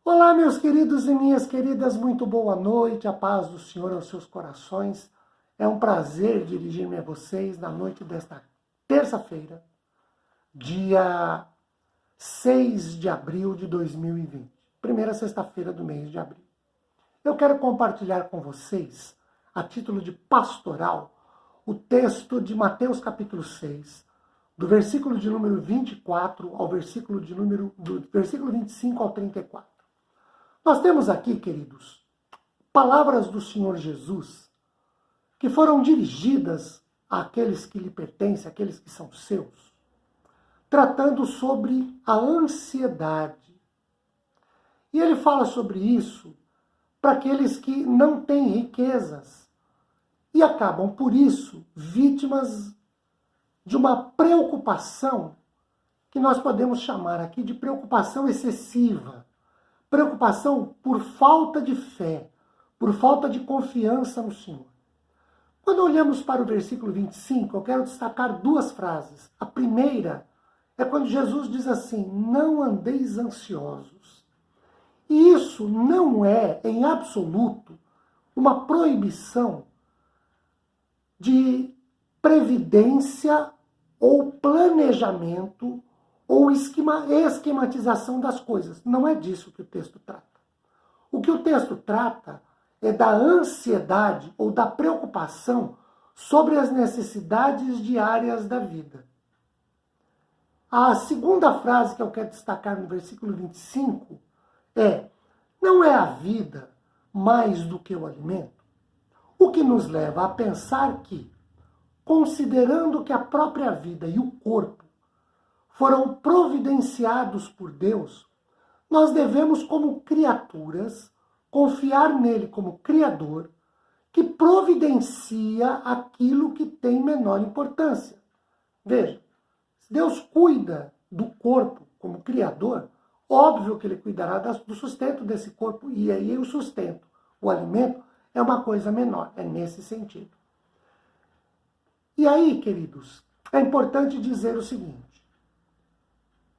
Olá, meus queridos e minhas queridas, muito boa noite, a paz do Senhor aos seus corações. É um prazer dirigir-me a vocês na noite desta terça-feira, dia 6 de abril de 2020, primeira sexta-feira do mês de abril. Eu quero compartilhar com vocês, a título de pastoral, o texto de Mateus capítulo 6, do versículo de número 24 ao versículo 25 ao 34. Nós temos aqui, queridos, palavras do Senhor Jesus que foram dirigidas àqueles que lhe pertencem, àqueles que são seus, tratando sobre a ansiedade. E ele fala sobre isso para aqueles que não têm riquezas e acabam, por isso, vítimas de uma preocupação que nós podemos chamar aqui de preocupação excessiva. Preocupação por falta de fé, por falta de confiança no Senhor. Quando olhamos para o versículo 25, eu quero destacar duas frases. A primeira é quando Jesus diz assim: não andeis ansiosos. E isso não é, em absoluto, uma proibição de previdência ou planejamento ou esquematização das coisas. Não é disso que o texto trata. O que o texto trata é da ansiedade ou da preocupação sobre as necessidades diárias da vida. A segunda frase que eu quero destacar no versículo 25 é: não é a vida mais do que o alimento? O que nos leva a pensar que, considerando que a própria vida e o corpo foram providenciados por Deus, nós devemos, como criaturas, confiar nele como Criador, que providencia aquilo que tem menor importância. Veja, se Deus cuida do corpo como Criador, óbvio que ele cuidará do sustento desse corpo, e aí o sustento, o alimento, é uma coisa menor, é nesse sentido. E aí, queridos, é importante dizer o seguinte: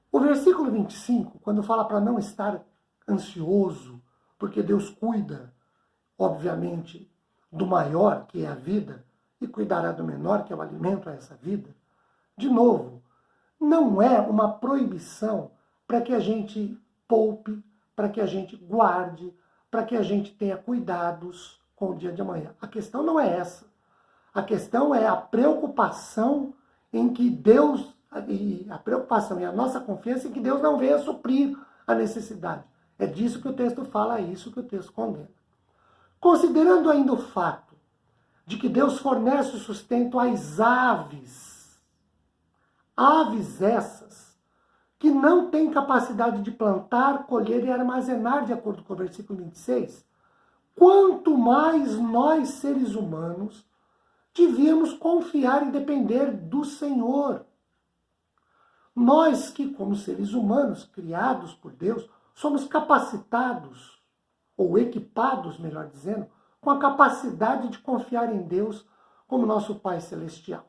o versículo 25, quando fala para não estar ansioso, porque Deus cuida, obviamente, do maior, que é a vida, e cuidará do menor, que é o alimento a essa vida, de novo, não é uma proibição para que a gente poupe, para que a gente guarde, para que a gente tenha cuidados com o dia de amanhã. A questão não é essa. A questão é a preocupação em que Deus, e a preocupação e a nossa confiança em que Deus não venha suprir a necessidade. É disso que o texto fala, é isso que o texto condena. Considerando ainda o fato de que Deus fornece o sustento às aves, aves essas que não têm capacidade de plantar, colher e armazenar, de acordo com o versículo 26, quanto mais nós, seres humanos, devíamos confiar e depender do Senhor. Nós que, como seres humanos, criados por Deus, somos capacitados, ou equipados, melhor dizendo, com a capacidade de confiar em Deus como nosso Pai Celestial.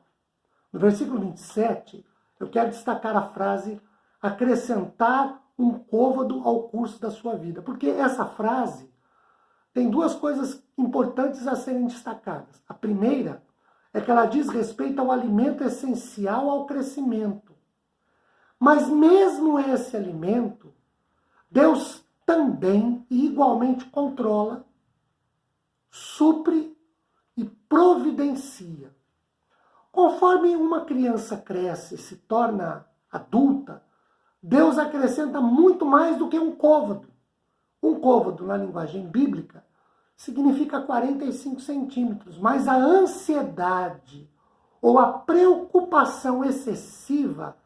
No versículo 27, eu quero destacar a frase: acrescentar um côvado ao curso da sua vida. Porque essa frase tem duas coisas importantes a serem destacadas. A primeira é que ela diz respeito ao alimento essencial ao crescimento. Mas mesmo esse alimento, Deus também e igualmente controla, supre e providencia. Conforme uma criança cresce e se torna adulta, Deus acrescenta muito mais do que um côvado. Um côvado, na linguagem bíblica, significa 45 centímetros, mas a ansiedade ou a preocupação excessiva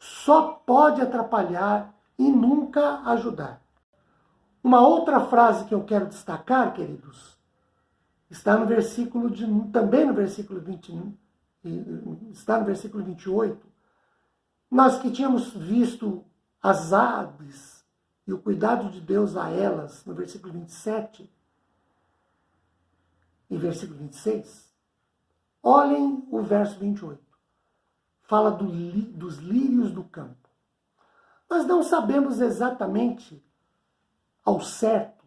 só pode atrapalhar e nunca ajudar. Uma outra frase que eu quero destacar, queridos, está no versículo também no versículo 21, está no versículo 28. Nós que tínhamos visto as aves e o cuidado de Deus a elas, no versículo 27 e versículo 26, olhem o verso 28. Fala dos lírios do campo. Nós não sabemos exatamente ao certo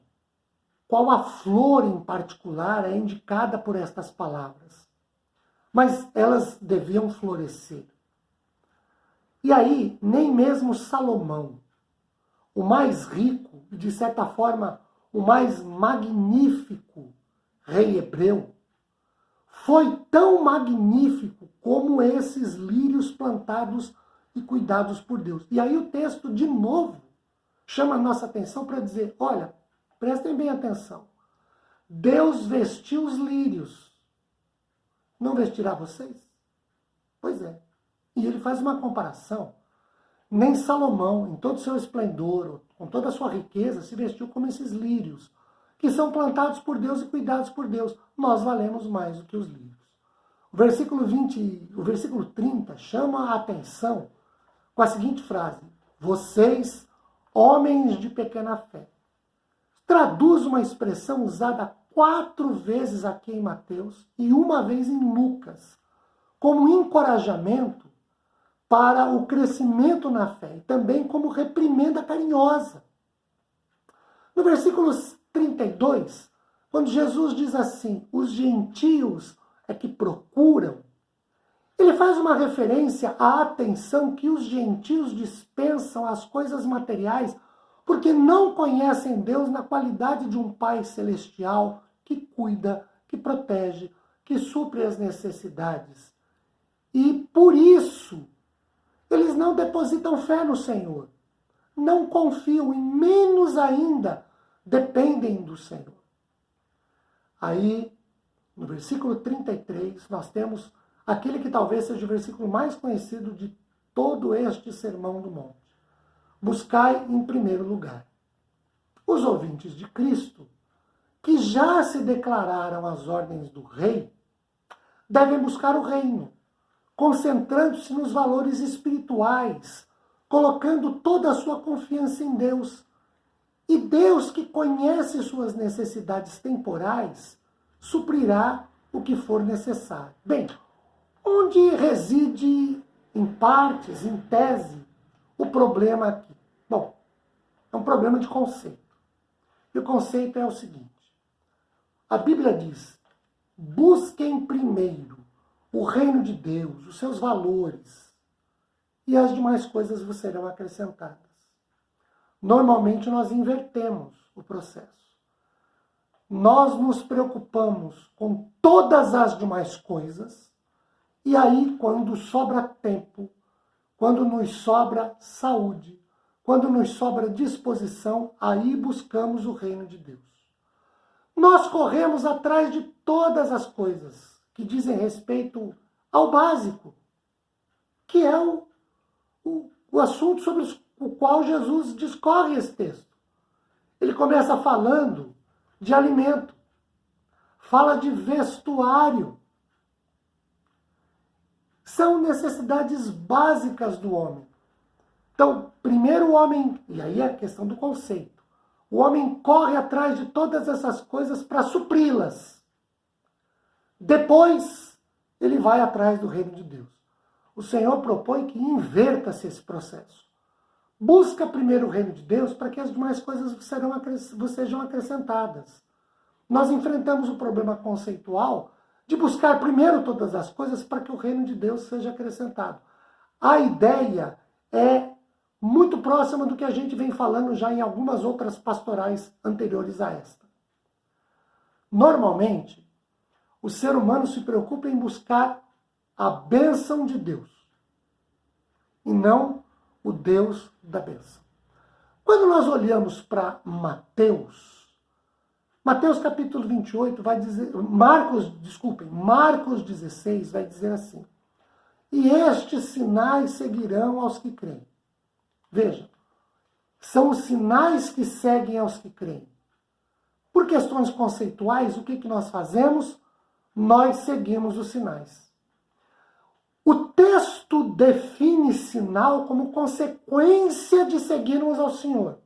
qual a flor em particular é indicada por estas palavras, mas elas deviam florescer. E aí, nem mesmo Salomão, o mais rico e, de certa forma, o mais magnífico rei hebreu, foi tão magnífico como esses lírios plantados e cuidados por Deus. E aí o texto, de novo, chama a nossa atenção para dizer, olha, prestem bem atenção, Deus vestiu os lírios, não vestirá vocês? Pois é. E ele faz uma comparação. Nem Salomão, em todo o seu esplendor, com toda a sua riqueza, se vestiu como esses lírios, que são plantados por Deus e cuidados por Deus. Nós valemos mais do que os lírios. O versículo 30 chama a atenção com a seguinte frase: vocês, homens de pequena fé. Traduz uma expressão usada 4 vezes aqui em Mateus e 1 vez em Lucas, como encorajamento para o crescimento na fé e também como reprimenda carinhosa. No versículo 32, quando Jesus diz assim, os gentios é que procuram, ele faz uma referência à atenção que os gentios dispensam às coisas materiais porque não conhecem Deus na qualidade de um Pai celestial que cuida, que protege, que supre as necessidades. E por isso, eles não depositam fé no Senhor, não confiam e menos ainda dependem do Senhor. Aí, no versículo 33, nós temos aquele que talvez seja o versículo mais conhecido de todo este Sermão do Monte. Buscai em primeiro lugar. Os ouvintes de Cristo, que já se declararam às ordens do rei, devem buscar o reino, concentrando-se nos valores espirituais, colocando toda a sua confiança em Deus. E Deus, que conhece suas necessidades temporais, suprirá o que for necessário. Bem, onde reside, em partes, em tese, o problema aqui? Bom, é um problema de conceito. E o conceito é o seguinte: a Bíblia diz, busquem primeiro o reino de Deus, os seus valores, e as demais coisas vos serão acrescentadas. Normalmente nós invertemos o processo. Nós nos preocupamos com todas as demais coisas, e aí, quando sobra tempo, quando nos sobra saúde, quando nos sobra disposição, aí buscamos o reino de Deus. Nós corremos atrás de todas as coisas que dizem respeito ao básico, que é o assunto sobre o qual Jesus discorre esse texto. Ele começa falando de alimento, fala de vestuário. São necessidades básicas do homem. Então, primeiro o homem, e aí é a questão do conceito, o homem corre atrás de todas essas coisas para supri-las. Depois, ele vai atrás do reino de Deus. O Senhor propõe que inverta-se esse processo. Busca primeiro o reino de Deus para que as demais coisas sejam acrescentadas. Nós enfrentamos o problema conceitual de buscar primeiro todas as coisas para que o reino de Deus seja acrescentado. A ideia é muito próxima do que a gente vem falando já em algumas outras pastorais anteriores a esta. Normalmente, o ser humano se preocupa em buscar a bênção de Deus e não o Deus da bênção. Quando nós olhamos para Mateus capítulo 28 vai dizer, Marcos 16 vai dizer assim: e estes sinais seguirão aos que creem. Veja, são os sinais que seguem aos que creem. Por questões conceituais, o que nós fazemos? Nós seguimos os sinais. O texto define sinal como consequência de seguirmos ao Senhor.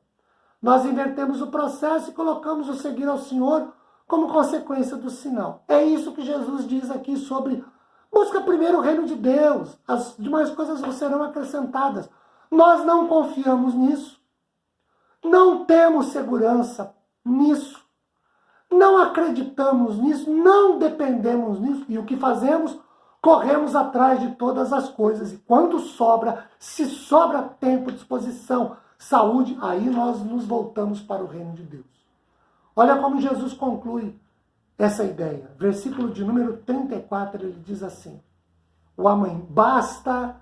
Nós invertemos o processo e colocamos o seguir ao Senhor como consequência do sinal. É isso que Jesus diz aqui sobre busca primeiro o reino de Deus, as demais coisas serão acrescentadas. Nós não confiamos nisso. Não temos segurança nisso. Não acreditamos nisso, não dependemos nisso. E o que fazemos? Corremos atrás de todas as coisas. E quando sobra, se sobra tempo, disposição, saúde, aí nós nos voltamos para o reino de Deus. Olha como Jesus conclui essa ideia. Versículo de número 34, ele diz assim: o amanhã, basta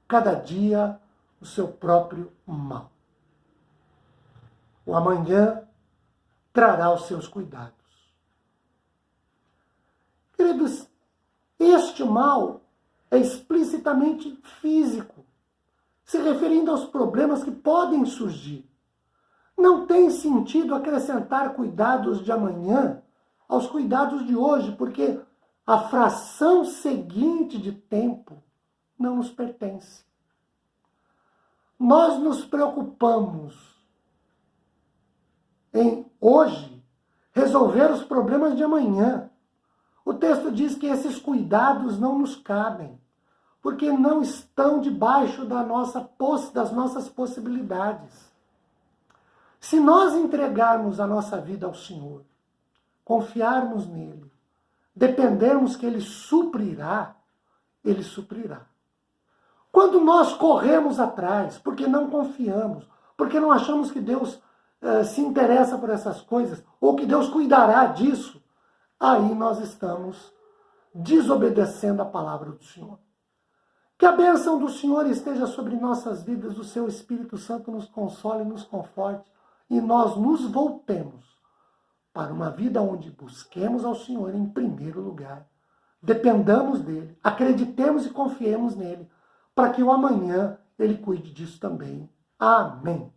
cada dia o seu próprio mal. O amanhã trará os seus cuidados. Queridos, este mal é explicitamente físico, se referindo aos problemas que podem surgir. Não tem sentido acrescentar cuidados de amanhã aos cuidados de hoje, porque a fração seguinte de tempo não nos pertence. Nós nos preocupamos em hoje resolver os problemas de amanhã. O texto diz que esses cuidados não nos cabem, porque não estão debaixo das nossas possibilidades. Se nós entregarmos a nossa vida ao Senhor, confiarmos nele, dependermos que ele suprirá, ele suprirá. Quando nós corremos atrás, porque não confiamos, porque não achamos que Deus se interessa por essas coisas, ou que Deus cuidará disso, aí nós estamos desobedecendo a palavra do Senhor. Que a bênção do Senhor esteja sobre nossas vidas, o seu Espírito Santo nos console, nos conforte, e nós nos voltemos para uma vida onde busquemos ao Senhor em primeiro lugar, dependamos dele, acreditemos e confiemos nele, para que o amanhã ele cuide disso também. Amém.